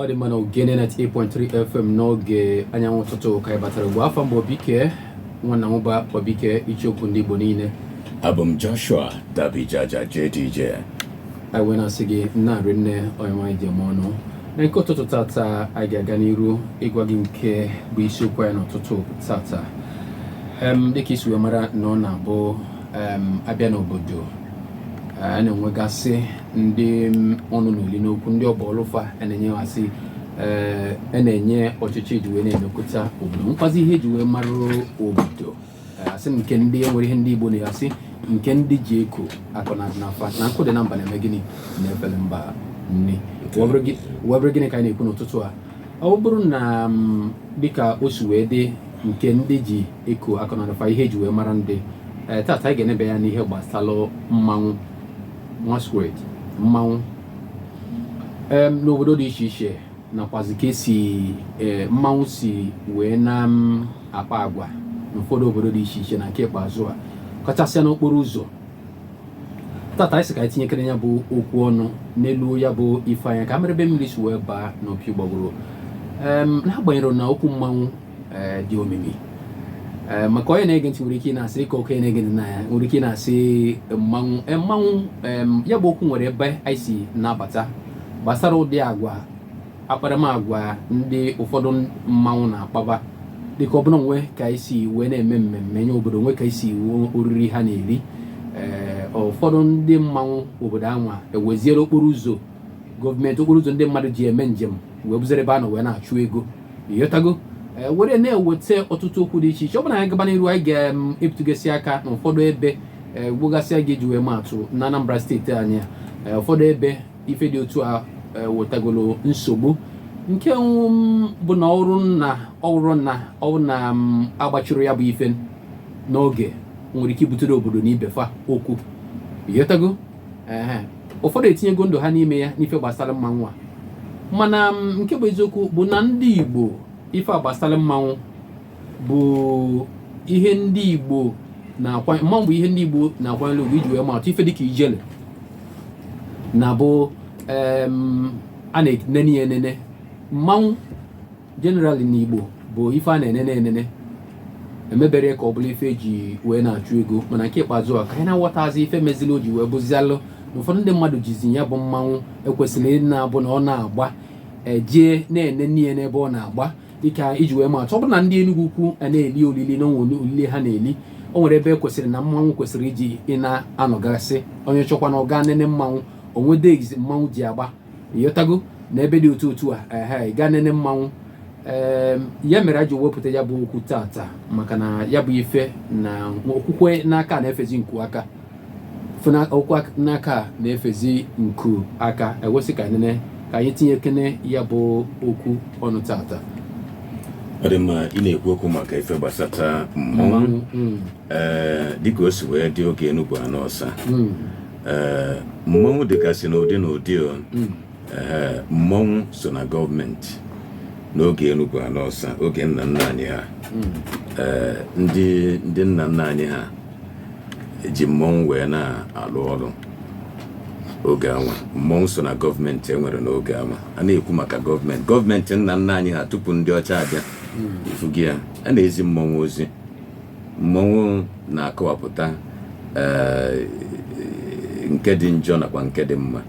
the man of Guinea at 8.3 FM n'oge Anyanwututu ka ịbatara ugbu afọ mbụ Obike nwanna nwụba Obike Ichoku ndị Igbo niile. Abum Joshua Dabby Jaja JDJ. I wena asị gị narị nne onye nwanyị dị m ọnụ. Na nke ụtụtụ tata anyị ga-aga n'iru ịgwa gị nke bụ isiokwu ya n'ụtụtụ tata. Dịka isi wee mara na ọ na-abụ abịa n'obodo a na-enwegasị ndị ọnụ n'oli n'okwu ndị ọbọlụfa na-enye ọchịchị ji wee na-emekọta obodo nkwazi ihe ji wee mara obodo asị nke ndị enwere ihe ndị Igbo na-asị nke ndị ji eko akọ na nafa na nkụ dị na mba na-eme gịnị na-efele mba nne webere gịnị ka anyị na-ekwu n'ụtụtụ a ọ bụrụ na dịka o si wee dị nke ndị ji eko akọ na nafa ihe ji wee mara ndị tata anyị ga-enebe ya n'ihe gbasara mmanwụ masquerade mmanwụ n'obodo dị iche iche nakwazi ka esi mmanwụ si wee na-akpa agwa n'ụfọdụ obodo dị iche iche na nke ikpeazụ a kachasịa n'okporo ụzọ. Tata anyị sị ka anyị tinyekere ya bụ okwu ọnụ n'elu ya bụ ife anya ka mere ebe mmiri si wee baa n'opi gbagoro n'agbanyeghị na okwu mmanwụ dị omimi maka onye na-ege ntị nwere ike na-asị ka okenye na-ege ntị na ya nwere ike na-asị mmanwụ ya bụ okwu nwere ebe anyị si na-abata gbasara ụdị agwa akparamagwa ndị ụfọdụ mmanwụ na-akpaba dịka ọbụla onwe ka anyị si wee na-eme mmemme nye obodo onwe ka anyị si oriri ha na-eri ụfọdụ ndị mmanwụ obodo anwa eweziere okporo ụzọ gọọmenti okporo ụzọ ndị mmadụ ji eme njem wee bụzere ebe a nọ wee na-achụ ego ịghọtago were na-eweta ọtụtụ okwu dị iche iche ọ bụla anyị gaba n'iru anyị ga-epụtụgasị aka na ụfọdụ ebe gbogasịa gị ji wee maatụ na Anambra steeti anyị ụfọdụ ebe ife dị otu a wetagolo nsogbu nke bụ na ọrụ na agbachiri ya bụ ife n'oge nwere ike ibutere obodo na ibefa okwu ịghọtago ụfọdụ etinyego ndụ ha n'ime ya n'ife gbasara mmanwụ a mana nke bụ eziokwu bụ na ndị Igbo ife gbasara mmanwụ bụ ihe ndị Igbo mmanwụ bụ ihe ndị Igbo na-akwanyere ugwu iji wee maatụ ife dịka ijele na bụ a na-enene ya enene. Mmanwụ generally n'Igbo bụ ife a na-enene emebere ka ọ bụla ife eji wee na-achụ ego mana nke ikpeazụ a ka anyị na-aghọtazi ife mezili o ji wee bụzialụ na ụfọdụ ndị mmadụ jizi ya bụ mmanwụ ekwesịrị na-abụ na ọ na-agba jee na-enene ya n'ebe ọ na-agba dịka iji wee maatụ ọ bụrụ na ndị Enugu ukwu na-eli olili na olili ha na-eli o nwere ebe ekwesịrị na mmanwụ kwesịrị iji ị na-anọgasị onye chọkwa na ọ gaa nene mmanwụ onwedeghịzi mmanwụ ji agba ịghọtago na ebe dị otu a gaa nene mmanwụ ya mere a ji wepụta ya bụ okwu tata maka na ya bụ ife na okwukwe n'aka na-efezi nku aka okwu n'aka na-efezi nku aka ewesị ka anyị tinye kene ya bụ okwu ọnụ tata. Ọ dị mma ị na-ekwu okwu maka ife gbasata mmanwụ dịka o si wee dị oge Enugu Anọsa mmanwụ dịgasị n'ụdị mmanwụ so na gọọmenti n'oge Enugu Anọsa oge nna nna anyị ha ndị nna nna anyị ha ji mmanwụ wee na-alụ ọrụ oge anwa mmanwụ so na gọọmenti enwere n'oge anwa a na-ekwu maka gọọmenti nna nna anyị ha tupu ndị ọcha abịa ifugi ya a na-ezi mmanwụ ozi mmanwụ na-akọwapụta nke dị njọ nakwa nke dị mma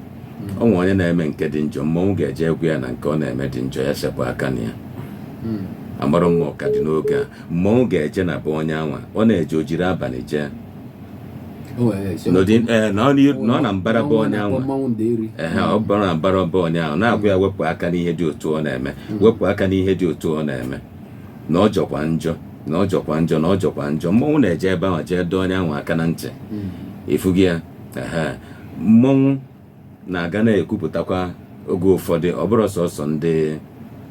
ọ nwe onye na-eme nke dị njọ mmanwụ ga-eje egwu ya na nke ọ na-eme dị njọ ya sepụ aka na ya amara mma ọka dị n'oge a mmanwụ ga-eje na be onye anwa ọ na-eje o jiri abalị jee na ọ na mbara be onye anwa ọ bara na mbara be onye ahụ na-agwa ya wepụ aka n'ihe dị otu ọ na-eme wepụ aka n'ihe dị otu ọ na-eme na ọ jọkwa njọ na ọ jọkwa njọ na ọ jọkwa njọ mmanwụ na-eje ebe ahụ jee dọọ onye ahụ aka na ntị ịfụgị ya mmanwụ na-aga na-ekwupụtakwa oge ụfọdụ ọ bụrụ sọsọ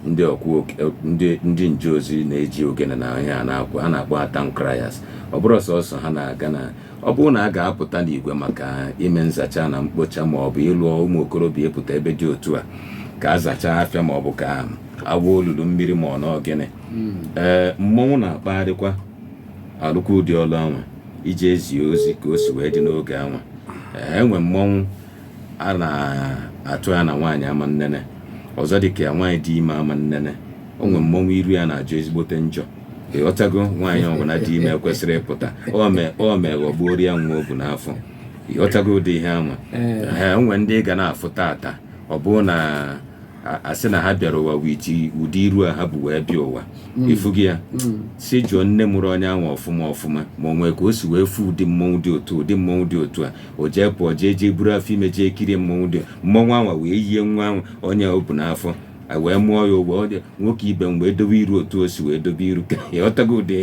ndị nje ozi na-eji ogene na ihe a na-akpọ town criers ọ bụrụ sọsọ ha na-aga na ọ bụrụ na a ga-apụta n'igwe maka ime nzacha na mkpocha ma ọ bụ ịlụ ụmụ okorobịa epụta ebe dị otu a ka a zachaa afịa ma ọ bụ ka agwa olulu mmiri ma ọ nọ gịnị mmanwụ na-akpagharịkwa arụkwa ụdị ọlụ anwa iji ezi ozi ka o si wee dị n'oge anwa enwe mmanwụ a na-atụ ya na nwaanyị ama nnene ọzọ dịka ya nwaanyị dị ime ama nnene o nwere mmọnwụ iru ya na-ajụ ezigbote njọ ịghọtago nwaanyị ọbụla dị ime kwesịrị ịpụta o mee ghọgbuoru ya nwa o bu n'afọ ịghọtago ụdị ihe ama o nwere ndị ga na-afụ tata ọ bụrụ na asị na ha bịara ụwa ụdị iru a ha bụ wee bịa ụwa ịfụgị ya si jụọ nne mụrụ onye ahụ ọfụma ma o nwee ka o si wee fụ ụdị mmọnwụ dị otu a o jee pụọ jee buru afọ ime jee kirie mmọnwụ ahụ wee yie nwa ahụ onye o bu n'afọ wee mụọ ya ụgwọ nwoke ibe mgbe dobe iru otu o si wee dobe iru ka ịghọtago ụdị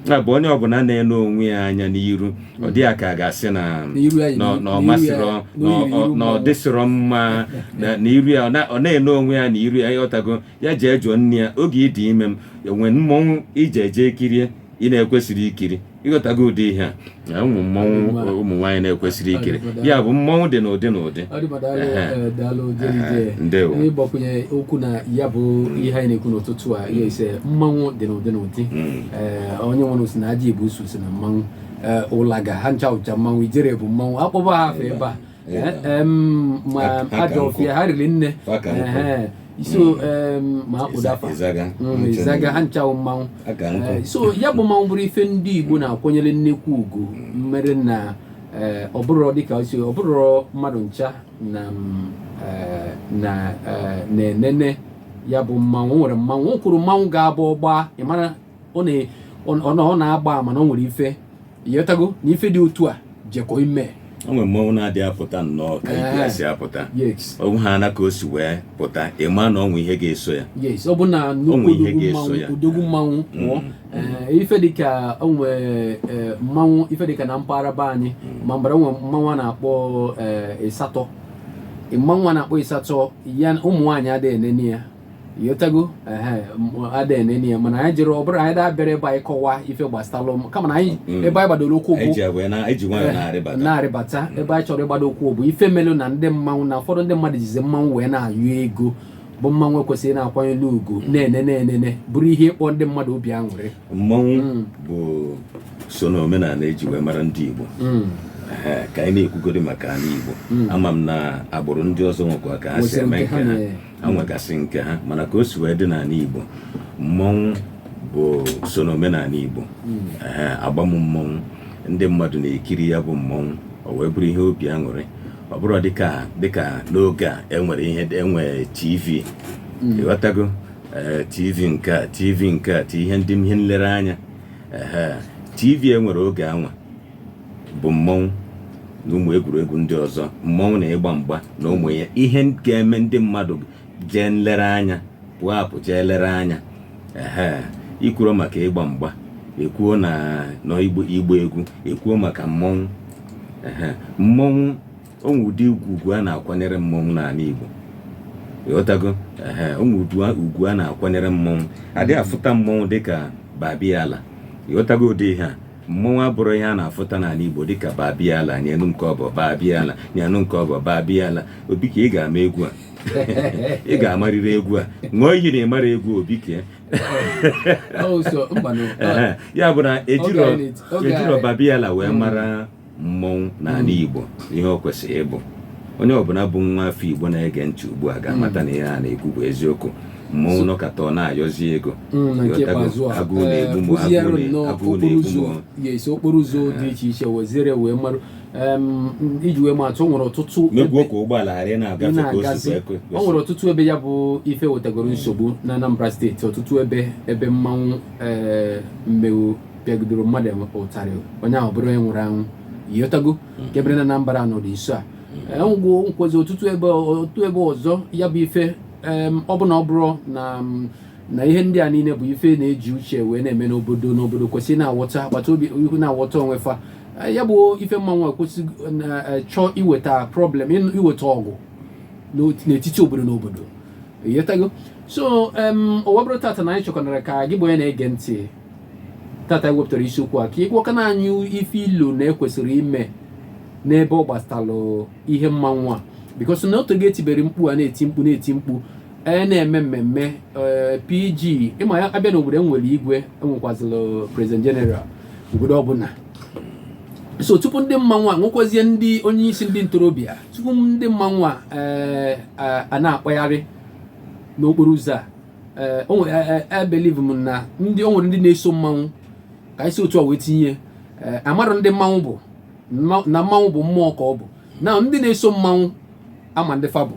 ya bụ onye ọbụla na-ene onwe ya anya n'iru ọ dị ya ka a ga-asị na ọ masịrọ na ọ dịsịrọ mma na iru ya ọ na-ene onwe ya na iru ya ịghọtago ya jee jụọ nne ya oge ịdị ime m enwe mmọnwụ ije jee kirie ị na-ekwesịrị ikiri ịghọtago ụdị ihe a ụmụ mmọnwụ ụmụ nwaanyị na-ekwesịrị ikiri ya bụ mmọnwụ dị n'ụdị ndewo ịgbakwunye okwu na ya bụ ihe anyị na-ekwu n'ụtụtụ a ya ise mmanwụ dị n'ụdị onye nwere osi na aja Igbo si na mmanwụ ụlaga ha ncha ụcha mmanwụ ijere bụ mmanwụ akpọba ha afọ ebe a ma aja ọfịa ha riri nne so ma akpụdafa izaga ha nchawo mmanwụ so ya bụ mmanwụ bụrụ ife ndị Igbo na-akwanyere nnekwu ugwu mere na ọ bụrụ dịka osi ọ bụrụ mmadụ ncha na-enene ya bụ mmanwụ. Nwere mmanwụ o kwuru mmanwụ ga-agba ọgba ịmara ọ na-agba mana ọ nwere ife ịghọtago na ife dị otu a jekọ ime o nwere mmọnwụ na-adịghị apụta nnọọ ka ibe si apụta ọ ha na ka o si wee pụta ịma na ọ nwe ihe ga-eso ya ọ bụ na odogwu mmanwụ pụọ ife dịka onwe mmanwụ ife dịka na mpaghara be anyị ma mbara nwe mmanwụ a na-akpọ ịsatọ ya ụmụ nwaanyị adịghị enene ya yotago ada enene ya mana anyị jere ọbụrụ anyị dabịara ebe anyị kọwa ife gbasalụ kama na anyị ebe anyị gbadoro okwu bụ na-arịbata ebe anyị chọrọ ịgbado okwu bụ ife melụ na ndị mmanwụ na ụfọdụ ndị mmadụ jizi mmanwụ wee na-ayụ ego bụ mmanwụ ekwesịrị na-akwanyere ugwu na-enene bụrụ ihe ịkpọ ndị mmadụ obi aṅụrị. Mmanwụ bụ so na omenala eji wee mara ndị Igbo ka anyị na-ekwugoro maka anyị Igbo ama m na agbụrụ ndị ọzọ nwekwa ka ha si eme nke ha nwegasị nke ha mana ka o si wee dị n'ala Igbo mmọnwụ bụ so na omenala Igbo agbam mmọnwụ ndị mmadụ na-ekiri ya bụ mmọnwụ o wee bụrụ ihe obi aṅụrị ọ bụrụ dịka n'oge a enwere TV ịghọtago TV nke a ihe nlereanya TV enwere oge anwa bụ mmọnwụ na ụmụ egwuregwu ndị ọzọ mmọnwụ na ịgba mgba na ụmụ ya ihe ga-eme ndị mmadụ jee nlereanya pụọ apụ jee lere anya ikwuro maka ịgba mgba ekwuo na igba egwu ekwuo maka mmọnwụ mmọnwụ onwe ụdị ugwu a na-akwanyere mmọnwụ n'ala Igbo ịghọtago onwe ugwu a na-akwanyere mmọnwụ adịghị afụta mmọnwụ dịka babiala ịghọtago ụdị ihe a mmọnwụ abụrụ ihe a na-afụta n'ala Igbo dịka babiala nyenu nke ọbọ babiala nyenu nke ọbọ babiala Obike ị ga-ama egwu a ị ga-amarịrị egwu a ṅụọ iyi na ịmara egwu Obike ya bụ na ejiro babiala wee mara mmọnwụ n'ala Igbo ihe o kwesịrị ịbụ onye ọbụla bụ nwa afọ Igbo na-ege ntị ugbu a ga-amata na ihe a na-ekwu bụ eziokwu mmọnwụ nọkata ọ na-ayọzi ego agụụ na-egbu okporo ụzọ dị iche iche wezere wee marụ iji wee matụ o nwere ọtụtụ ọtụtụ ebe ya bụ ife wetagoro nsogbu na Anambra steeti ọtụtụ ebe mmanwụ mmewu bịagidoro mmadụ ụtarị onye ahụ bụrụ onye nwụrụ anwụ yotago nke bere na Anambra nọ dị nso a ngwo nkwezi ọtụtụ ebe ọzọ ya bụ ife ọ bụ na ọ bụrụ na ihe ndị a niile bụ ife na-eji uche wee na-eme n'obodo kwesịrị na-awọta agbata obi ihu na-awọta onwe fa ya bụ ife mmanwụ ekwesị chọọ iweta problem iweta ọgụ n'etiti obodo na obodo yetago so ụwa bụrụ tata na anyị chọkọnara ka gị bụ onye na-ege ntị tata wepụtara isiokwu a ka ị gwọka na anyị ife ilo na-ekwesịrị ime n'ebe ọ gbasalụ ihe mmanwụ a because na otu ga-etibere mkpu a na-eti mkpu na-eme mmemme PG ịma ya abịa n'obodo enwere igwe enwekwazịrị President General obodo ọbụla so tupu ndị mmanwụ a nwekwazie ndị onye isi ndị ntorobịa tupu ndị mmanwụ a na-akpagharị n'okporo ụzọ a believe m na o nwere ndị na-eso mmanwụ ka isi otu a wee tinye amarọ ndị mmanwụ bụ na mmanwụ bụ mmụọ ka ọ bụ na ndị na-eso mmanwụ ama ndị fa bụ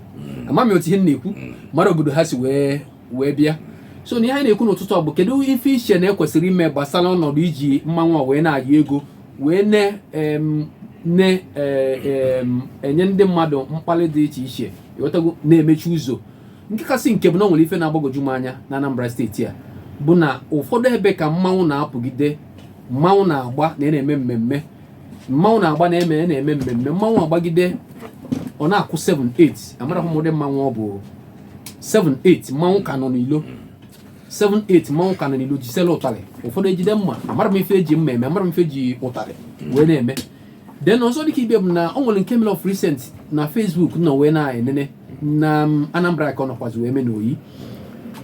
amami otu ihe na-ekwu mara obodo ha si wee bịa so na ihe anyị na-ekwu n'ụtụtụ a bụ kedu ife iche na ekwesịrị ime gbasara ọnọdụ iji mmanwụ a wee na-ayọ ego wee enye ndị mmadụ mkpali dị iche iche ịghọtago na-emechi ụzọ nke kasị nke bụ na o nwere ife na-agbagoju m anya na Anambra steeti a bụ na ụfọdụ ebe ka mmanwụ na-apụgide mmanwụ na-agba na na-eme mmemme mmanwụ na-agba na-eme mmemme mmanwụ agbagide ọ na-akwụ 7-8 amarakwa m ụdị mmanwụ ọ bụ 7-8 mmanwụ ka nọ n'ilo 7-8 mmanwụ ka nọ n'ilo jisela ụtarị ụfọdụ ejide mma amara m ife eji mma eme amara m ife eji ụtarị wee na-eme then ọzọ dịka ibe bụ na o nwere nke mere of recent na Facebook nọ wee na-enene na Anambra ka ọ nọkwazi wee mee n'oyi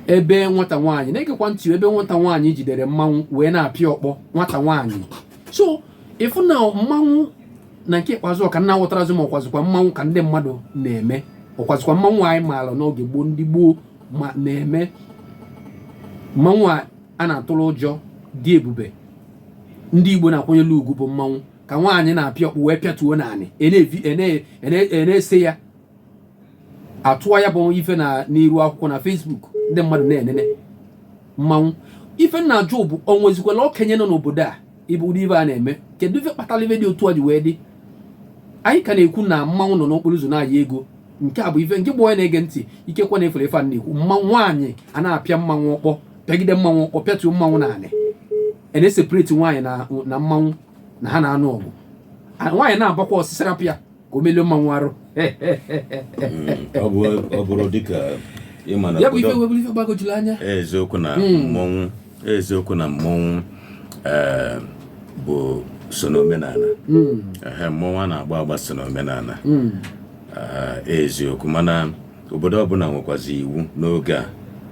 ebe nwata nwaanyị na-egekwa ntị ebe nwata nwaanyị jidere mmanwụ wee na-apịa ọkpọ nwata nwaanyị so ịfụ na mmanwụ na nke ikpeazụ ọka nna ghọtarazị ma ọkwazikwa mmanwụ ka ndị mmadụ na-eme ọkwazikwa mmanwụ anyị maara n'oge gboo ndị gboo ma na-eme mmanwụ a na-atụrụ ụjọ dị ebube ndị Igbo na-akwanyelu ugwu bụ mmanwụ ka nwaanyị na-apịa ọkpụ wee pịatuo naanị na-ese ya atụwa ya bụ ife na n'iru akwụkwọ na Facebook ndị mmadụ na-enene mmanwụ ife na-ajụ bụ o nwezikwala okenye nọ n'obodo a ịbụ ụdị ife a na-eme kedu ife kpatara ife dị otu a ji wee dị anyị ka na-ekwu na mmanwụ nọ n'okporo ụzọ na-aya ego nke a bụ ife nke bụ onye na-ege ntị ikekwe na efere ife a na-ekwu mmanwụ nwaanyị a na-apịa mmanwụ ọkpọ pịagide mmanwụ ọkpọ pịatuo mmanwụ naanị na-esepareti nwaanyị na mmanwụ na ha na-anụ ọgụ nwaanyị na-agbakwa ọsịsara pịa ka o melie mmanwụ arụ ọ bụrụ dịka ịma na ya bụ ife webụrụ ife gbagojuru anya eziokwu na mmọnwụ bụ so n'omenala mmọnwụ a na-agba agba so n'omenala eziokwu mana obodo ọbụla nwekwazi iwu n'oge a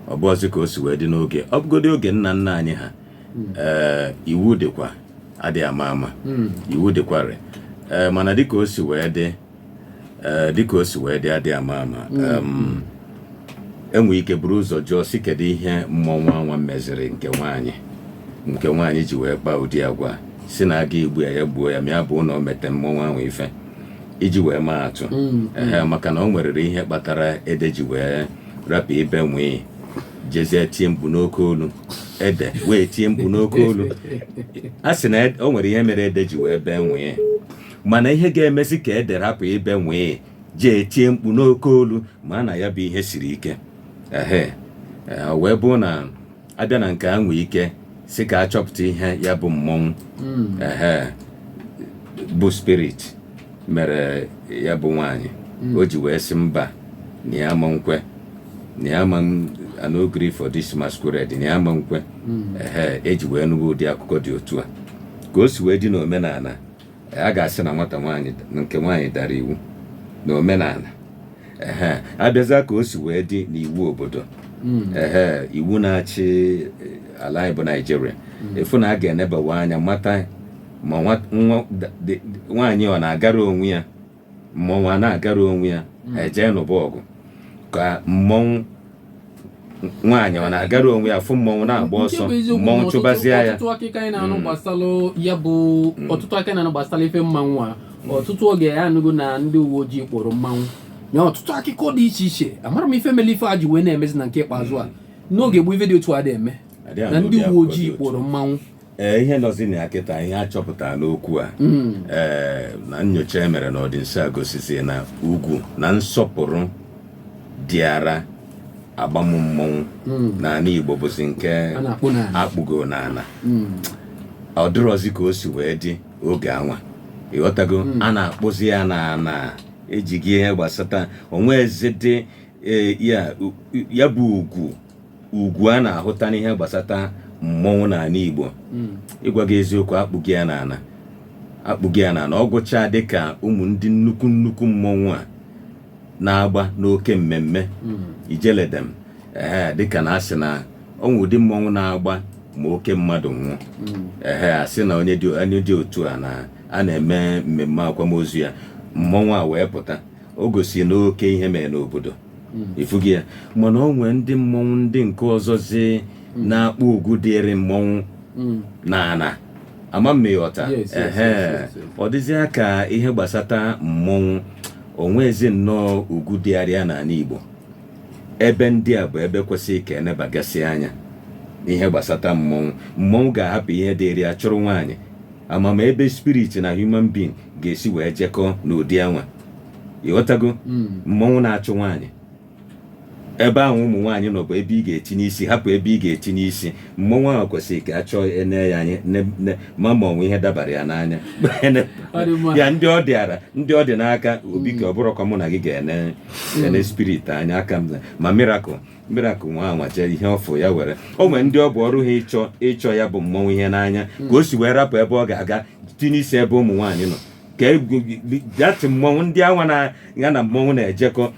ọ bụghịzi ka o si wee dị n'oge ọ bụgodị oge nna nna anyị ha iwu dịkwa adịghị ama iwu dịkwarị mana dịka o si wee dị adịghị ama enwe ike buru ụzọ jụọ si kedu ihe mmọnwụ anwa meziri nke nwaanyị ji wee kpaa ụdị agwa si na aga igbu ya gbuo ya ma ya bụ na o mete mmọnwụ anwa ife iji wee maa atụ maka na o nwerere ihe kpatara ede ji wee rapụ ibe nwee jezie tie mkpu n'oke olu ede wee tie mkpu n'oke olu a sị na o nwere ihe mere ede ji wee bee nwee mana ihe ga-emezi ka ede rapụ ibe nwee jee tie mkpu n'oke olu ma na ya bụ ihe siri ike wee bụ na abịa na nke a nwee ike si ka achọpụta ihe ya bụ mmọnwụ bụ spirit mere ya bụ nwaanyị o ji wee sị mba na ya ama nkwe na ya ama no gree for this masquerade na ya ama nkwe eji wee nụwa ụdị akụkọ dị otu a ka o si wee dị n'omenala a ga-asị na nwata nwaanyị nke nwaanyị dara iwu n'omenala abịaza ka o si wee dị n'iwu obodo iwu na-achị ala anyị bụ Naijiria efu na a ga-enebawa anya mata ma nwaanyị ọ na-agara onwe ya mmọnwụ a na-agara onwe ya eje n'ụba ọgụ ka mmọnwụ nwaanyị ọ na-agara onwe ya fụ mmọnwụ na-agba ọsọ mmọnwụ chụbazie ya ọtụtụ akụkọ anyị na-anụ gbasara ife mmanwụ a ọtụtụ oge ya anụgo na ndị uwe ojii kpọrọ mmanwụ na ọtụtụ akụkọ dị iche iche amara m ife mere ife a ji wee na-emezi na nke ikpeazụ a n'oge gboo ife dị otu a dị-eme na ndị uwe ojii kpọrọ mmanwụ ihe nọzi na ya kịta ihe a chọpụtara n'okwu a na nnyocha emere n'ọdịnso a gosizie na ugwu na nsọpụrụ dịara agbamu mmọnwụ n'ala Igbo bụzi nke akpụgo n'ala ọ dịrọzi ka o si wee dị oge anwa ịghọtago a na-akpụzi ya na ejighị ihe gbasata onwe eze dị ya bụ ugwu a na-ahụta n'ihe gbasata mmọnwụ n'ala Igbo ịgwa gị eziokwu akpụghị ya n'ala ọ gụchaa dịka ụmụ ndị nnukwu mmọnwụ a na-agba n'oke mmemme ijeledem dịka na asị na ọnwụ ụdị mmọnwụ na-agba ma oke mmadụ nwụọ asị na onye dị otu a a na-eme mmemme akwamozu ya mmọnwụ a wee pụta o gosi na oke ihe mere n'obodo ifugi ya mana onwe ndị mmọnwụ ndị nke ọzọzi na-akpọ ugwu dịrị mmọnwụ na ama mmeyọta ọ dịzịa ka ihe gbasata mmọnwụ onwezi nnọọ ugwu dịarịa n'ala Igbo ebe ndị a bụ ebe kwesịrị ka enebagasị anya n'ihe gbasata mmọnwụ ga-ahapụ ihe dịrị ya chụrụ nwaanyị amama ebe spirit na human being ga-esi wee jekọọ n'ụdị anwa ịghọtago mmọnwụ na-achụ nwaanyị ebe ahụ ụmụ nwaanyị nọ bụ ebe ị ga-etinye isi hapụ ebe ị ga-etinye isi mmọnwụ ahụ kwesịrị ka a chọọ ene ya anya ma ọnwụ ihe dabara ya n'anya ya ndị ọ dị n'aka Obike ọ bụrụ ka mụ na gị ga-ene spirit anya aka m ma miracle nwa anwaje ihe ọfụ ya were o nwere ndị ọ bụ ọrụ ha ịchọ ya bụ mmọnwụ ihe n'anya ka o si wee rapụ ebe ọ ga-aga tinye isi ebe ụmụ nwaanyị nọ ka datị mmọnwụ ndị anwa na ya na mmọnwụ na-ejekọ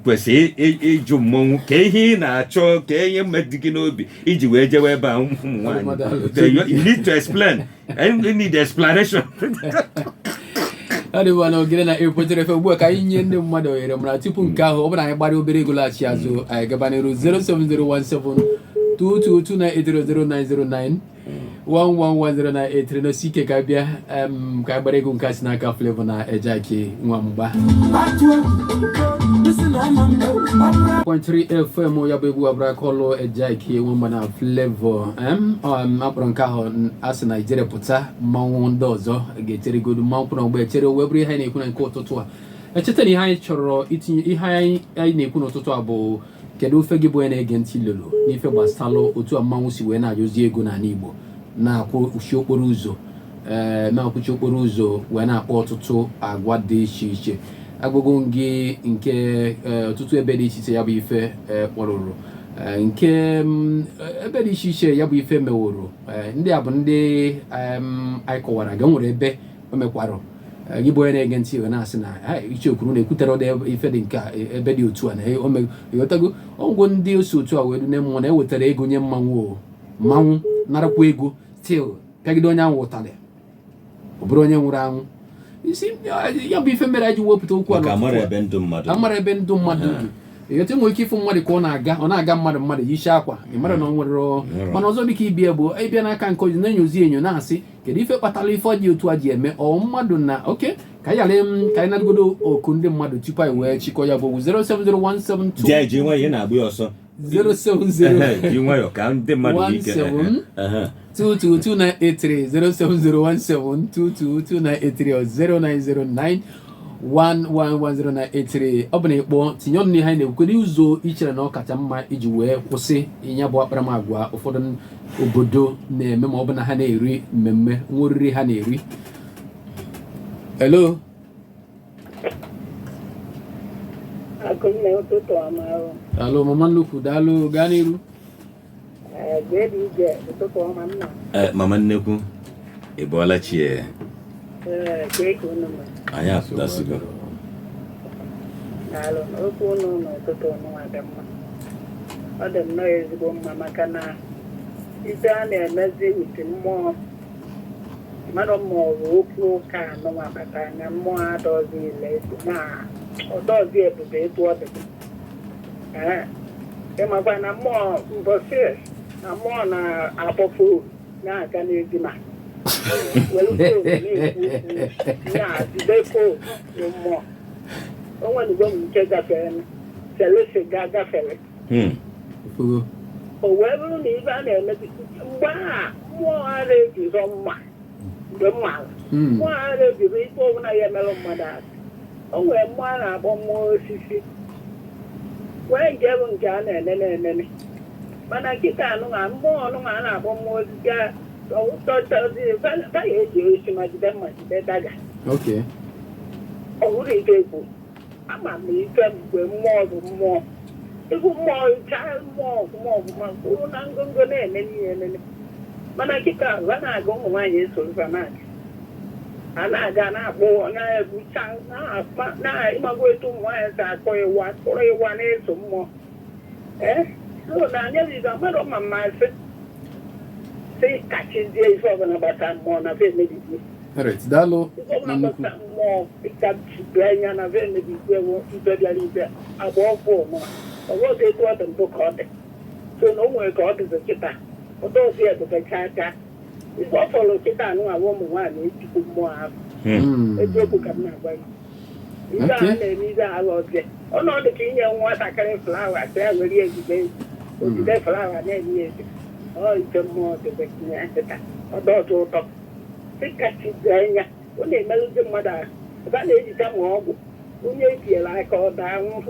kwesịrị ịjụ mmọnwụ ka ihe ị na-achọ ka ihe mmadụ gị n'obi iji wee jewe ebe a ụmụ nwaanyị. You need to explain. You need explanation. Adịwa na ogere na epotere efe ugbu a ka anyị nye ndị mmadụ ohere mara tupu nke ahụ ọ bụrụ anyị gbara obere ego laghachi azụ anyị gaba n'iru 070172298000909 1110983 n'osi ike ka bịa ka anyị gbara ego nke si n'aka Flavor na Ejaki nwa mgba 3 FM ya bụ egwu abụrụ kọlụ Ejaki nwa mgba na Flavor akpọrọ nke ahụ asị na ijere pụta mmanwụ ndị ọzọ ga-echeregodu mmanwụ kwụrụ mgbe echere wee bụrụ ihe anyị na-ekwu na nke ụtụtụ a echeta na ihe anyị chọrọ itinye ihe anyị na-ekwu n'ụtụtụ a bụ kedu ofe gị bụ onye na-ege ntị lolo n'ife gbasalụ otu a mmanwụ si wee na-ajozi ego n'ala Igbo na-akwụchi okporo ụzọ na-akwụchi okporo ụzọ wee na-akpọ ọtụtụ agwa dị iche iche agụgụ gị nke ọtụtụ ebe dị iche iche ya bụ ife kpọrụrụ nke ebe dị iche iche ya bụ ife meworo ndị a bụ ndị anyị kọwara ga nwere ebe o mekwarụ gị bụ onye na-ege ntị wee na-asị na Ichoku na-ekwutere ife dị nke ebe dị otu a na ịghọtago ọgwụ ndị osi otu a wee dune mmụọ na-ewetara ego nye mmanwụ narakwa ego stil pịagide onye ahụ ụtalị ọ bụrụ onye nwụrụ anwụ isi ya bụ ife mere anyị ji wepụta okwu a amara ebe ndụ mmadụ ịghọta nwere ike ịfụ mmadụ ka ọ na-aga mmadụ yichi akwa ịmara na ọ nwere mana ọzọ dịka ibia bụ ịbịa n'aka nke ozi na-enyozi enyo na-asị kedu ife kpatara ife ọ dị otu a ji eme ọ mmadụ na oke ka anyị na-adịgodo oku ndị mmadụ tupu anyị wee chịkọ ya bụ 0701722 ji nwayọ na-agba ya ọsọ 070222983 07017222983 1110983 ọ bụ na ịkpọ tinye ọnụ n'ihe anyị na-ekwukwe ụzọ ichere na ọ kacha mma iji wee kwụsị ịnya bụ akparamagwa ụfọdụ obodo na-eme ma ọ bụ na ha na-eri mmemme nwa oriri ha na-eri. Hello. Hello mama nnukwu daalụ gaa n'iru. Mama nnekwu ị bọọla chi anyị apụtasigo okwu ụnụ n'ụtụtụ ọnụnwa dị mma ọ dị nnọọ ezigbo mma maka na ife a na-emezi uche mmụọ mmadụ mmụọ okwu ụka anụnwa bata anya mmụọ adọzi ile na ọdọzi ebube etu ọ dị ịmakwa na mmụọ mbọsị na mmụọ na-akpọfu na-aga n'ejima mmụọ o nwere igwe m nke gafere selesi gafere o wee bụrụ na ibe a na-emezi mgbe a mmụọ ara ejizọ mma mgbe mmaala mmụọ ara ejiri ikpe ọbụla ya emerụ mmadụ asị o nwere mmụọ a na-akpọ mmụọ osisi wee nke bụ nke a na-enene mana nkịta anụnwa mmụọ ọnụnwa a na-akpọ mmụọ osisi ya eji osi majide daga ọ bụrụ ike ekwu ama m ife mgbe mmụọ bụ mmụọ ịbụ mmụọ chaa mmụọ ọgụma kwuru na ngụngụ na-eme n'ihe ememe mana nkịta a na-aga ụmụ nwaanyị esorifa a na-aga na-akpọ na-ebucha na-ịmagwa etu ụmụ nwaanyị si akpọ ịwa kpụrụ ịwa na-eso mmụọ na anya ziga mmadụ ma mmasị kachizie ife ọbụla gbasara mmụọ na fe emebizi Alright, dalo. More Enya na very big imperial above four more. I was a quarter book on it. So no more God is a kita. Although here the Jaja. It's all follow kita no a woman one people more. A joke can not buy. These are our day. Oh no, the king and what I carry flower there will be today. Today flower name is. Oh, it's a more the Becky. Although to talk. Think I see Enya. When they melted the mother. That lady come home. Only feel like all down.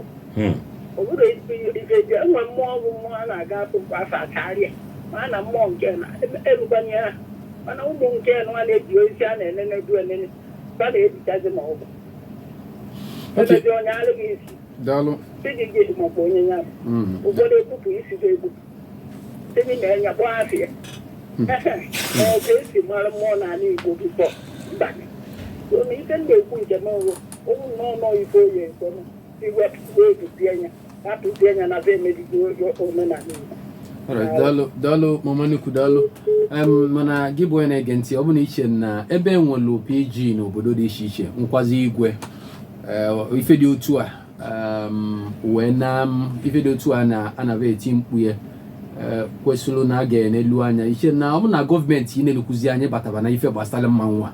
Over if you one more I got to pass a carrier. Man, I'm monk and everybody. And I won't care one day you and then I do an end. But it doesn't over. But I don't know. Dalo. Didn't get my boy up. What they put is able. Sitting there in your bar here. Oh, this is more than I need to before. So you can go put them over. Oh, no, you go here. You work to Pianya. That to Pianya and I've made your own money. Alright, Dalo, Mamani Kudalo. Mana Gibo against the abomination, Ebe one low PG no Bodo de Shisha, Unquazi Igwe. If you do tour, when if you do tour, and a team we Quesolo Naga and Eluana, you should now na government in Lukuziane, but I've an Ife Bastalam Manwa.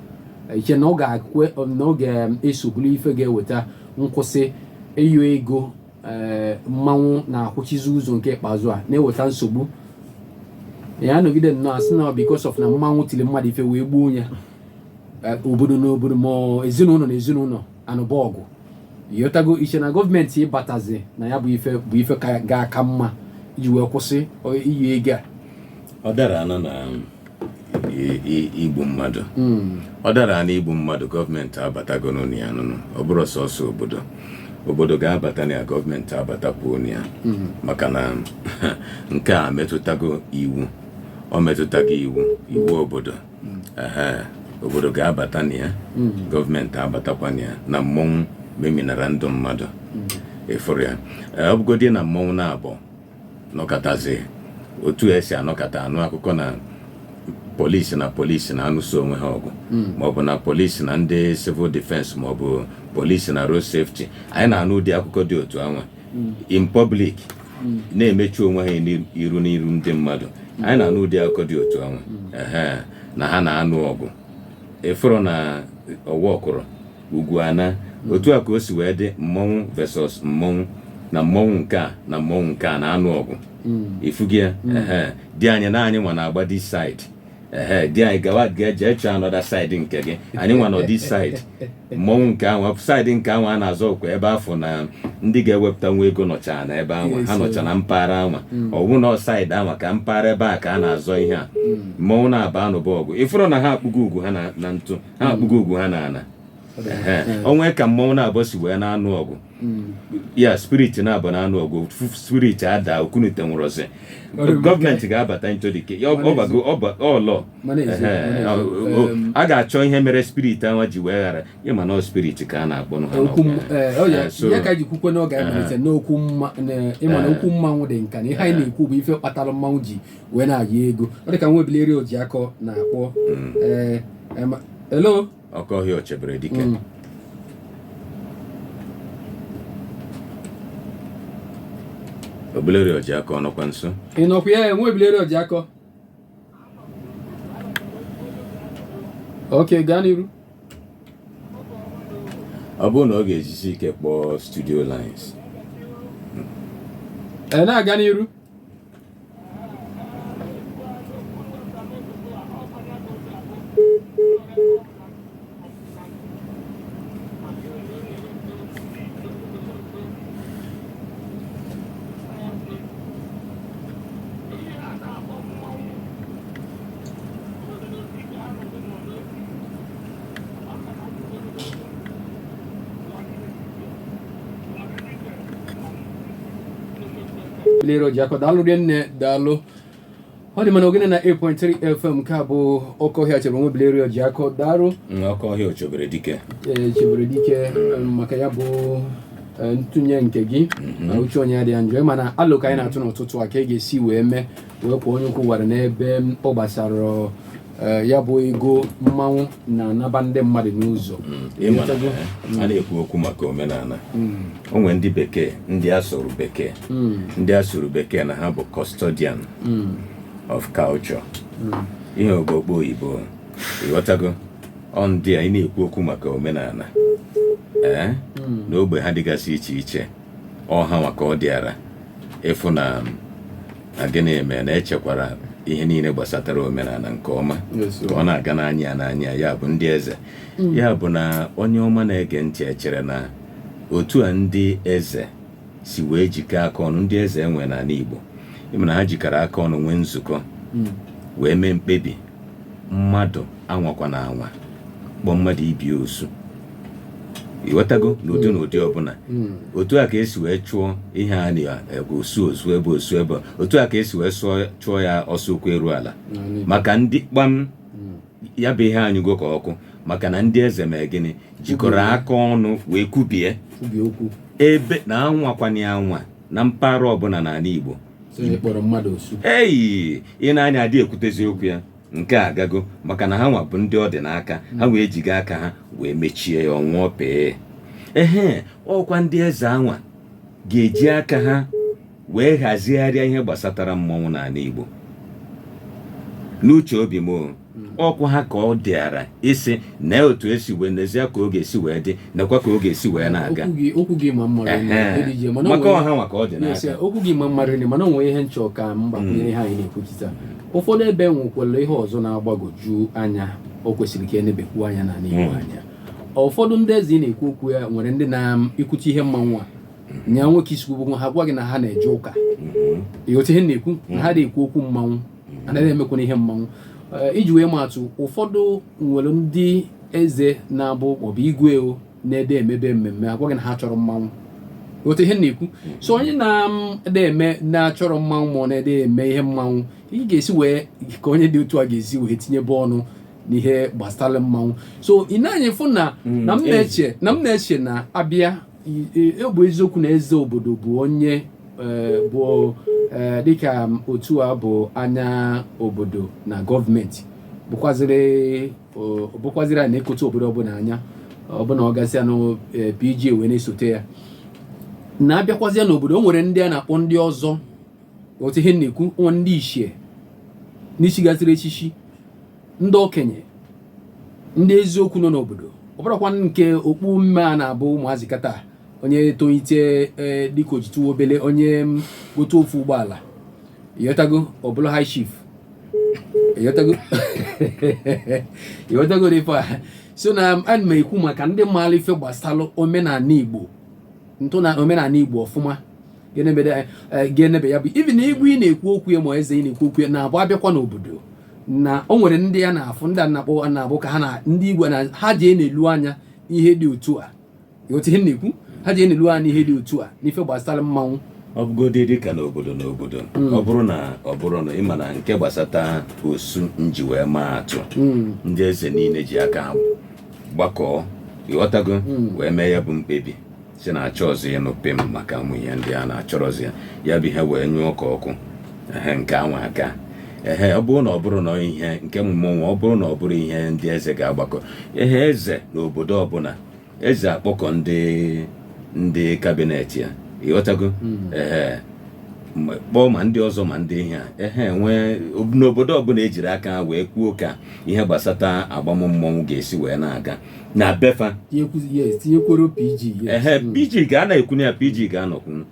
Iche noga noga esubuli ife ge weta nkose eyo ego mmanwu na akwuchizu uzo nke ikpeazụ a na weta nsogbu ya nọgide no asị because of na mmanwu tile mmadụ ife wee gbuo ya obodo na obodo ma ezinụlọ na ezinụlọ anụbọgụ yotago iche na gọọmenti ịbatazi na ya bụ ife ga aka mma iji wee kwụsị iyi ego a ọ dara na igbu mmadụ ọ dara na igbu mmadụ gọọmenti abatago n'onu ya nụnụ ọ bụrụ sọsọ obodo ga-abata na ya gọọmenti abatakwuo ya maka na nke a metụtago iwu ọ metụtago iwu obodo obodo ga-abata na ya gọọmenti abatakwa na ya na mmọnwụ meminara ndụ mmadụ efuru ya ọ bụgodị na mmọnwụ na-abụ nọkọtazi otu esi anọkọta anụ akụkọ na polisi na anụso onwe ha ọgụ maọbụ na polisi na ndị civil defense maọbụ polisi na road safety anyị na-anụ ụdị akụkọ dị otu anwa in public na-emechi onwe ha n'iru ndị mmadụ anyị na-anụ ụdị akụkọ dị otu anwa na ha na-anụ ọgụ efuru na ọwọkụrụ ugwu ana otu a ka o si wee dị mmọnwụ versus mmọnwụ na mmọnwụ nke a na mmọnwụ nke a na-anụ ọgụ ifugia dị anyị na anyị nwa na-agba this side dị anyị gawa ga-eje chọọ another side nke gị anyị nwa nọ this side mmọnwụ nke ahụ side nke ahụ a na-azọ okwe ebe afọ na ndị ga-ewepụta nwa ego nọcha na ebe ahụ ha nọcha na mpaghara anwa ọwụ na side ahụ ka mpaghara ebe a ka a na-azọ ihe a mmọnwụ na-aba anụba ọgụ ịfụrụ na ha akpụgo ugwu ha na ntụ ha akpụgo ugwu ha na ana onwe ka mmọnwụ na-abọ si wee na-anụ ọgụ ya spirit na-abụ na-anụ ọgụ spirit ada okunite nwụrọzi gọọmenti ga-abata ntodike ọlọ a ga-achọ ihe mere spirit ahụ ji wee ghara ịma na spirit ka a na-akpọ okwu mmanwụ dị nka na ihe anyị na-ekwu bụ ife kpatara mmanwụ ji wee na-ayị ego ọ dị ka nwa ebileri Ojiakọ na-akpọ hello ọkọhịa ochebere dike Obileri Ojiakọ ọnọkwa nso ị nọkwa ya nwa ebileri Ojiakọ ok gaa n'iru ọ bụrụ na ọ ga-ejisi ike kpọọ studio lines na-aga n'iru Lero Jako dalu den dalu hodi manogene na 8.3 FM kabo Okohia chebongo Lero Jako daru Okohia chobere dike chebere dike makaya bo ntunye nkegi na ucho nya dị anjo mana aloka ina atụ n'ụtụtụ aka ga-esi wee mee wee kwa onye ukwu wara n'ebe ọ gbasara ya bụ ego mmanwụ na-anaba ndị mmadụ n'ụzọ. A na-ekwu okwu maka omenala. Onwe ndị bekee, ndị asụrụ bekee. Ndị asụrụ bekee na ha bụ custodian of culture. Ihe ogbogbo oyibo. Ịghọtago? Ọ ndị a ị na-ekwu okwu maka omenala. N'ogbe ha dịgasị iche iche. Ọha maka ọ dịara. Ịfụ na gịnị eme na echekwara ihe niile gbasatara omenala nke ọma ka ọ na-aga n'anya ya bụ ndị eze. Ya bụ na onye ọma na-ege ntị echere na otu a ndị eze si wee jikọọ aka ọnụ, ndị eze enwe n'ala Igbo ịma na ha jikọrọ aka ọnụ nwee nzukọ wee mee mkpebi mmadụ anwakwa na anwa kpọọ mmadụ ibi osu. Iwetago n'ụdị ọbụla otu a ka esi wee chụọ ihe a na-ebe osu ebe otu a ka esi wee chụọ ya ọsọ okwu eru ala maka ndị kpam ya bụ ihe anyụgo ka ọkụ maka na ndị eze mee gịnị jikọrọ aka ọnụ wee kwubie okwu ebe na anwakwana ya anwa na mpaghara ọbụla n'ala Igbo. Ị na-anya adị ekwutezi okwu ya nke a agago maka na ha nwa bụ ndị ọ dị n'aka ha wee jiga aka ha wee mechie ya ọnwụọ pee. Ọkwa ndị eze anwa ga-eji aka ha wee hazigharịa ihe gbasatara mmọnwụ n'ala Igbo. N'uche obi m ọkwa ha ka ọ dịara isi na otu esi wee nezie ka ọ ga-esi wee dị nakwa ka ọ ga-esi wee na-aga maka ọha nwa ka ọ dị n'aka. Okwu gị ma mmarịrị mana o nwere ihe nchọ ka mgbakwunyere ha anyị na-ekwuchita. Ụfọdụ ebe nwekwara ihe ọzọ na-agbagoju anya o kwesịrị ka enebekwu anya n'ala Igbo anya. Ụfọdụ ndị eze na-ekwu okwu ya nwere ndị na-ekwuchi ihe mmanwụ a nya nwoke isi ugwu ha gwa gị na ha na-eje ụka. Ịghọta ihe na-ekwu na ha na-ekwu okwu mmanwụ anaghị emekwana ihe mmanwụ. Iji wee maatụ ụfọdụ nwere ndị eze na-abụ maọbụ igwe na-ede emebe mmemme agwa gị na ha chọrọ mmanwụ. Ịghọta ihe na-ekwu so onye na-ede eme na-achọrọ mmanwụ ma ọ na-ede eme ihe mmanwụ ị ga-esi wee ka onye dị otu a ga-esi wee tinyebe ọnụ n'ihe gbasara mmanwụ. So ị na-anya fụ na m na-eche na abịa bụ eziokwu na eze obodo bụ onye bụ dịka otu a bụ anya obodo na gọọmenti bụkwaziri a na-ekote obodo ọbụla anya ọbụna ọ gasịa na PG wee na-esote ya na-abịakwazịa n'obodo. O nwere ndị a na-akpọ ndị ọzọ otu ihe na-ekwu nwa ndị ichie n'isi gasịrị echichi ndị okenye ndị eziokwu nọ n'obodo ọ bụrụkwa nke okpu mme a na-abụ ụmụazị kata onye tolite dịka ojitu obele onye gote ofu ụgbọala ịghọtago ọbụla high chief ịghọtago ife a. So na ana m ekwu maka ndị maara ife gbasara omenala Igbo ntụ na omenala Igbo ọfụma ga-enebe ya bụ ibi na igwe ị na-ekwu okwu ya ma eze ị na-ekwu okwu ya na-abụ abịakwa n'obodo na o nwere ndị ya na-afụ ndị a na-abụ ka ha na ndị Igbo na ha ji na-elu anya ihe dị otu a. Ịghọta ihe na-ekwu ha ji na-elu anya ihe dị otu a n'ife gbasara mmanwụ. Ọ bụgodị dịka n'obodo ọ bụrụ na ịma na nke gbasata osu nji wee maa atụ ndị eze niile ji aka ha gbakọọ ịghọtago wee mee ya bụ mkpebi si na-achọ ọzọ ịnụ pim maka ụmụ ihe ndị a na-achọrọzi ya bụ ihe wee nyụọ ọkụ nke anwa aka. Ọ bụrụ na ihe nke mmọnwụ ọ bụrụ na ọ bụrụ ihe ndị eze ga-agbakọ eze n'obodo ọbụla eze akpọkọ ndị kabinet ya ịghọtago kpọọ ma ndị ọzọ ma ndị ihe nwee n'obodo ọbụla ejiri aka wee kwuo ka ihe gbasata agbammmọnwụ ga-esi wee na-aga na befa tinyekworo PG PG ga-ana-ekwunye ya PG ga-anọkwunu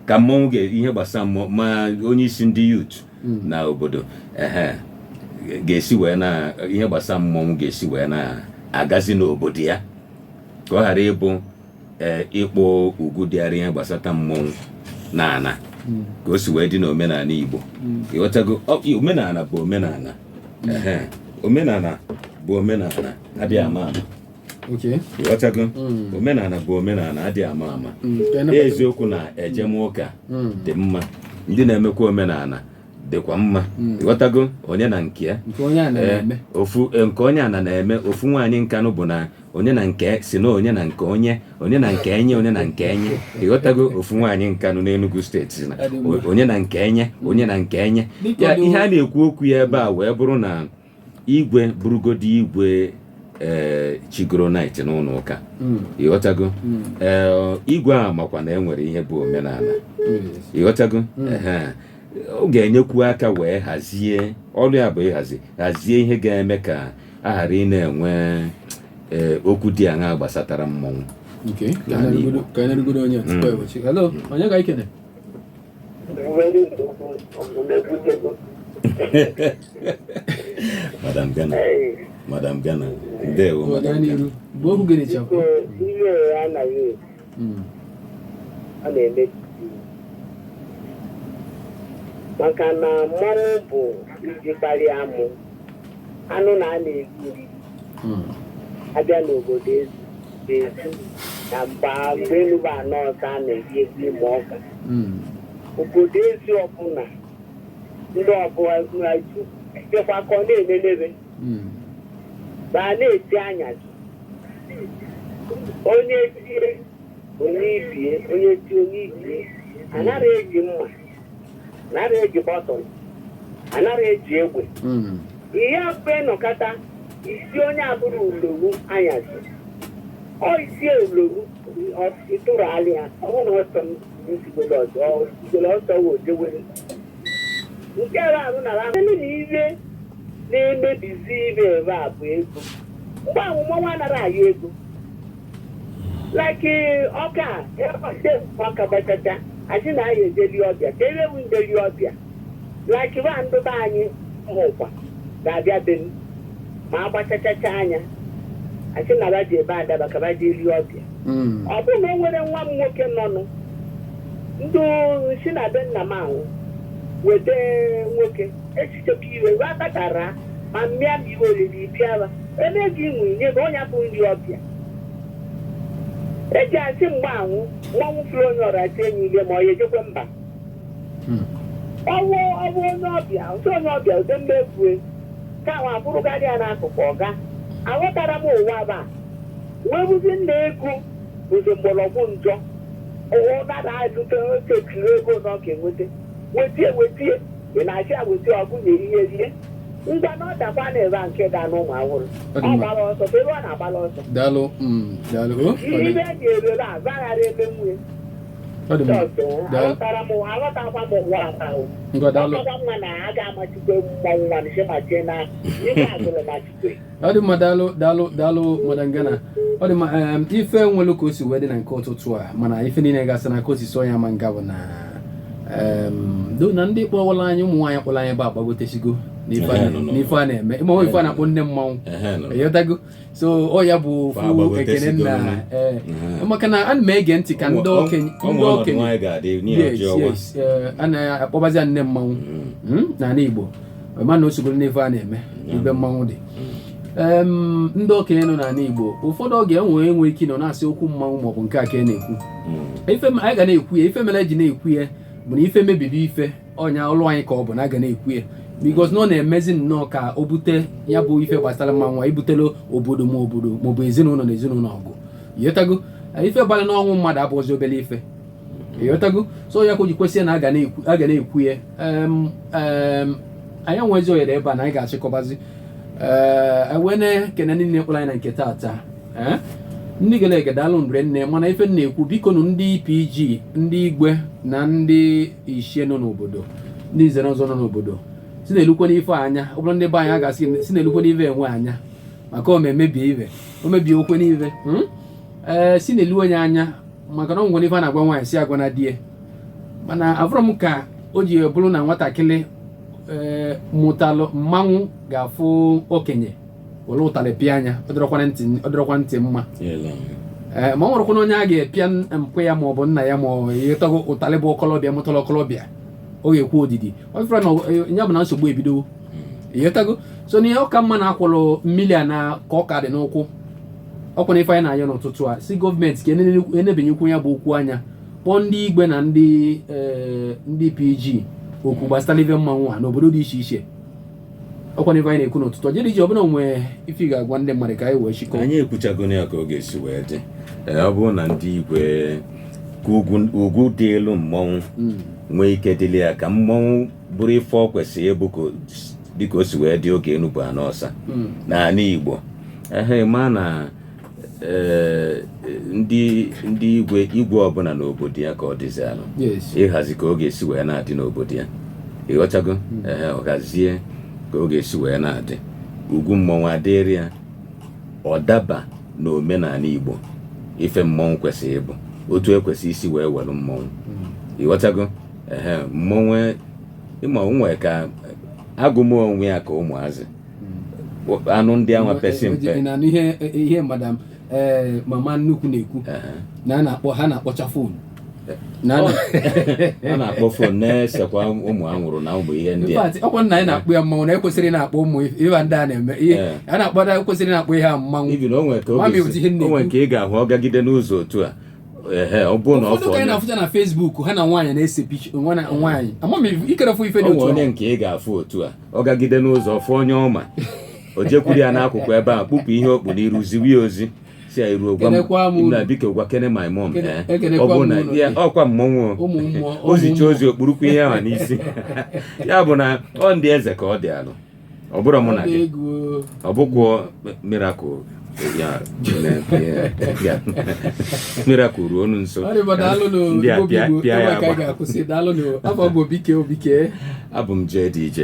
ka mmọnwụ ihe gbasara mmụọ ma onye isi ndị youth na obodo ga-esi wee na ihe gbasara mmọnwụ ga-esi wee na-agazi n'obodo ya ka ọ ghara ịbụ ịkpọ ugwu dịara ihe gbasata mmọnwụ na ana ka o si wee dị n'omenala Igbo. Ịghọtago omenala bụ omenala omenala bụ omenala adịghị ama ama. Ịghọtago omenala bụ omenala adịghị ama ama. Eziokwu na ejemụka dị mma ndị na-emekwa omenala dịkwa mma. Ịghọtago onye na nke ya nke onye ana na-eme ofu nwaanyị nkanụ bụ na onye na nke si na onye na nke onye na nke enye onye na nke enye. Ịghọtago ofu nwaanyị nkanụ n'Enugu steeti na onye na nke enye onye na nke enye ya ihe a na-ekwu okwu ya ebe a wee bụrụ na igwe burugodi igwe chigoro night n'ụlọ ụka ịghọtago igwe a makwa na enwere ihe bụ omenala ịghọtago ọ ga-enyekwu aka wee hazie ọrụ ya bụ hazie ihe ga-eme ka a ghara ị na-enwe okwu dị aṅa gbasatara mmọnwụ. Hello, onye ga-ekene? Madam Ghana, ndewo Madam Ghana. Bụ okwu gịnị chakwu? Ihe anaghị a na-eme maka na mmọnwụ bụ iji kparịa amụ anụ na a na-eri abịa n'obodo ezu na mgbe enubu anọ ọzọ a na-eri egwu ime ọka obodo ezi ọbụla ndị ọbụla jekwa ka ọ na-emelebe ma a na-eti anyasị onye tie onye ibie onye ti onye ibie anaghị eji mma anaghị eji bọtụlụ anaghị eji egbe ihe mfe nọkọta isi onye abụrụ ulowu anyasị ọ isie ulowu ịtụrụ alị ya ọhụrụ ọsọ nsigolo ọsọ wojewere nke arụ nara ndị na ihe na-emebizi ibe ebe a bụ ego mgbe amụmọnwa anaghị ayọ ego like ọka ọka bachacha achị na anyị ejeli ọbịa ka erewu ndeli ọbịa like ba ndụba anyị mụkwa ga-abịa be m ma agbachachacha anya achị na ba ji ebe adaba ka ba ji eli ọbịa ọ bụ na o nwere nwa m nwoke nọnụ ndụ si na be nna m ahụ weta nwoke echichekwa iwe wee batara ma mmịa m iwe oriri bịara ebe gị nwe nye bụ onye bụ nri ọbịa eji asị mgbe anwụ nwanwụ fụrụ onye ọra chi enyi ile ma ọ ya ejekwe mba ọwụ onye ọbịa nsọ onye ọbịa ude mmebue ka ahụ abụrụgadị ya n'akụkụ ọga aghọtara m ụwa ba wee bụzi nna ego bụzi mgbọrọgwụ njọ ụdada adụte tekiri ego na ọka enweta wetie ị na-achị agweti ọgụ na-eri ihe rie ngwa na ọdakwa na-ebe nke ga n'ụmụ awụrụ ọ gbara ọsọ ebe ọ na-agbala ọsọ ihe eji erere azaghara ebe nwunye aghọtakwa m ụwa ahụ ọkọkwa mma na a ga-amachikwe mmọnwụ nwanche machie na ihe agụrụ machikwe. Ọ dị mma, daalụ Madam Ghana. Ọ dị mma, ife nwere ka o si wee dị na nke ụtụtụ a mana ife niile gasị na ka o si so ya ma nga bụ na na ndị kpọwala anyị ụmụ nwaanyị kpọrọ anyị ebe a gbagotesigo n'ife a na-eme ịma ife a na-akpọ nne mmanwụ eyotago so ọ ya bụ fu ekene nna maka na ana m ege ntị ka ndị okenye a na-akpọbazi ya nne mmanwụ n'ala Igbo mana o sogoro n'ife a na-eme ibe mmanwụ dị ndị okenye nọ n'ala Igbo ụfọdụ oge enwe ike nọ na-asị okwu mmanwụ maọbụ nke a ka na-ekwu ife anyị ga na-ekwu ya ife mere eji na-ekwu ya bụ na ife mebibi ife ọnya ọlụ anyị ka ọ bụ na aga na-ekwu ya because na ọ na-emezi nnọọ ka o bute ya bụ ife gbasara mmanwụ ibutela obodo maọbụ ezinụlọ na ezinụlọ ọgụ yotago ife gbara n'ọnwụ mmadụ abụghịzi obere ife yotago so ya ka o ji kwesịrị na aga na-ekwu ya anyị nwezi ohere ebe a na anyị ga-achịkọbazi wee na-ekene niile kpọrọ anyị na nke taata ndị gere ege daalụ mgbe nne mana ife na-ekwu biko nụ ndị PG ndị igwe na ndị ishie nọ n'obodo ndị nze na ọzọ nọ n'obodo si na-elukwe n'ife anya ọ bụrụ ndị be anyị a ga-asị si na-elukwe n'ife enwe anya maka o mebie okwe n'ife si na-elu onye anya maka na ọ nwere ife a na-agwa nwaanyị si agwa na die mana afọrọ m ka o ji bụrụ na nwatakịrị mụtalụ mmanwụ ga-afụ okenye were ụtalị pịa anya ọ dịrọkwa ntị mma ma ọ nwerekwana onye a ga-epịa mpụ ya maọbụ nna ya ma ọ yetago ụtalị bụ ọkọlọbịa mụtara ọkọlọbịa ọ ga-ekwu odidi ọ fere na ya bụ na nsogbu ebido yetago so na ihe ọka mma na-akwụrụ mmiri a na ka ọ ka dị n'ụkwụ ọkwa na ife anyị na-anya n'ụtụtụ a si gọọmenti ka enebenyekwu ya bụ okwu anya kpọọ ndị igwe na ndị PG okwu gbasara ife mmanwụ a n'obodo dị iche iche ọkwa n'ife anyị na-ekwu n'ụtụtụ JDJ ọbụla onwe ife ga-agwa ndị mmadụ ka anyị wee chịkọ anyị ekwuchago ya ka ọ ga-esi wee dị ọ bụrụ na ndị igwe ka ugwu dị elu mmọnwụ nwee ike dịle ya ka mmọnwụ bụrụ ife ọ kwesịrị ịbụ ka dịka o si wee dị oge Enugu Anọsa n'ala Igbo ma na ndị igwe ọbụla n'obodo ya ka ọ dịzi alụ ịhazi ka ọ ga-esi wee na-adị n'obodo ya ịghọtago ọ gazie ka ọ ga-esi wee na-adị ugwu mmọnwụ adịrị ya ọ daba na omenala Igbo ife mmọnwụ kwesịrị ịbụ otu ekwesị isi wee were mmọnwụ ịghọtago mmọnwụ ịma onwe ka agụm onwe ya ka ụmụazị anụ ndị anwa pesi mpe ihe madam mama nnukwu na-ekwu na ha na-akpọcha fon a na-akpọ fon na-esekwa ụmụ anwụrụ na ụmụ ihe ndị a ọkwa nna anyị na-akpọ ya mmanwụ na ekwesịrị na-akpọ ụmụ ihe ndị a na-eme ihe a na-akpọda ekwesịrị na-akpọ ihe a mmanwụ ibi na onwe ka ị ga-ahụ ọ gagide n'ụzọ otu a ọ bụrụ na ọ fọ onye na-afụcha na Facebook ha na nwaanyị na-ese nwaanyị amam ikerefụ ife dị otu onye nke ị ga-afụ otu a ọ gagide n'ụzọ fụ onye ọma o jekwuru ya n'akụkụ ebe a kpụpụ ihe okpu n'iru ziwe ya ozi si ya iruo gwa m na biko gwa kene my mom ọ bụ na ọkwa mmọnwụ ozicha ozi okpurukwu ihe ahụ n'isi ya bụ na ọ ndị eze ka ọ dị alụ ọ bụrụ mụ na gị ọ bụkwa miracle miracle ruo onu nso ndị a pịa ya agba abụ m JDJ